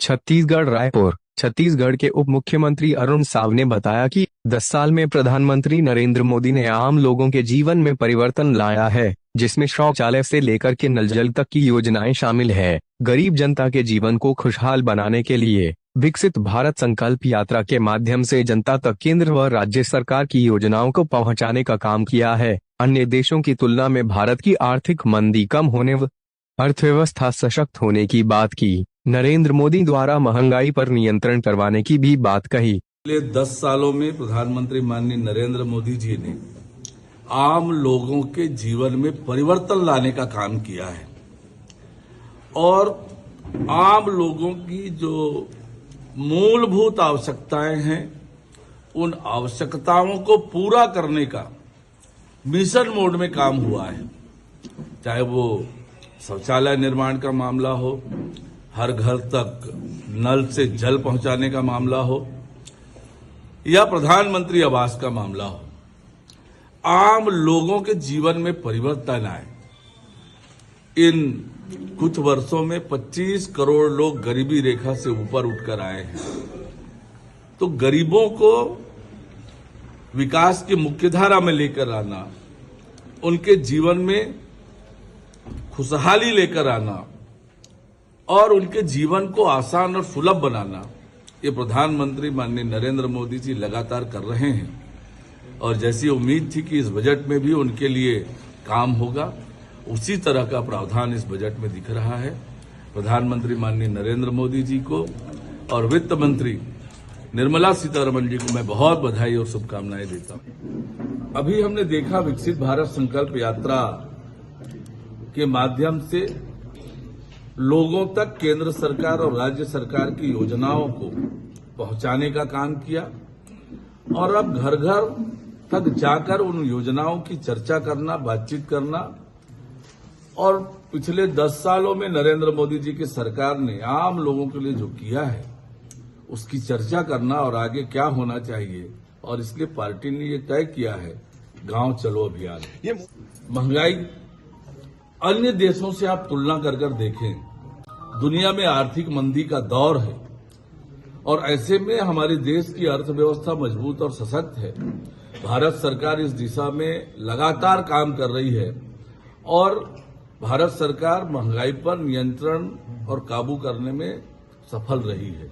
छत्तीसगढ़ रायपुर। छत्तीसगढ़ के उप मुख्यमंत्री अरुण साव ने बताया कि 10 साल में प्रधानमंत्री नरेंद्र मोदी ने आम लोगों के जीवन में परिवर्तन लाया है, जिसमें शौचालय से लेकर के नल जल तक की योजनाएं शामिल है। गरीब जनता के जीवन को खुशहाल बनाने के लिए विकसित भारत संकल्प यात्रा के माध्यम से जनता तक केंद्र व राज्य सरकार की योजनाओं को पहुंचाने का काम किया है। अन्य देशों की तुलना में भारत की आर्थिक मंदी कम होने व अर्थव्यवस्था सशक्त होने की बात की। नरेंद्र मोदी द्वारा महंगाई पर नियंत्रण करवाने की भी बात कही। पिछले 10 सालों में प्रधानमंत्री माननीय नरेंद्र मोदी जी ने आम लोगों के जीवन में परिवर्तन लाने का काम किया है और आम लोगों की जो मूलभूत आवश्यकताएं हैं उन आवश्यकताओं को पूरा करने का मिशन मोड में काम हुआ है। चाहे वो शौचालय निर्माण का मामला हो, हर घर तक नल से जल पहुंचाने का मामला हो या प्रधानमंत्री आवास का मामला हो, आम लोगों के जीवन में परिवर्तन आए। इन कुछ वर्षों में 25 करोड़ लोग गरीबी रेखा से ऊपर उठकर आए हैं। तो गरीबों को विकास की मुख्यधारा में लेकर आना, उनके जीवन में खुशहाली लेकर आना और उनके जीवन को आसान और सुलभ बनाना, ये प्रधानमंत्री माननीय नरेंद्र मोदी जी लगातार कर रहे हैं। और जैसी उम्मीद थी कि इस बजट में भी उनके लिए काम होगा, उसी तरह का प्रावधान इस बजट में दिख रहा है। प्रधानमंत्री माननीय नरेंद्र मोदी जी को और वित्त मंत्री निर्मला सीतारमण जी को मैं बहुत बधाई और शुभकामनाएं देता हूं। अभी हमने देखा विकसित भारत संकल्प यात्रा के माध्यम से लोगों तक केंद्र सरकार और राज्य सरकार की योजनाओं को पहुंचाने का काम किया और अब घर घर तक जाकर उन योजनाओं की चर्चा करना, बातचीत करना और पिछले 10 सालों में नरेंद्र मोदी जी की सरकार ने आम लोगों के लिए जो किया है उसकी चर्चा करना और आगे क्या होना चाहिए। और इसलिए पार्टी ने ये तय किया है गांव चलो अभियान। ये महंगाई अन्य देशों से आप तुलना कर देखें, दुनिया में आर्थिक मंदी का दौर है और ऐसे में हमारे देश की अर्थव्यवस्था मजबूत और सशक्त है। भारत सरकार इस दिशा में लगातार काम कर रही है और भारत सरकार महंगाई पर नियंत्रण और काबू करने में सफल रही है।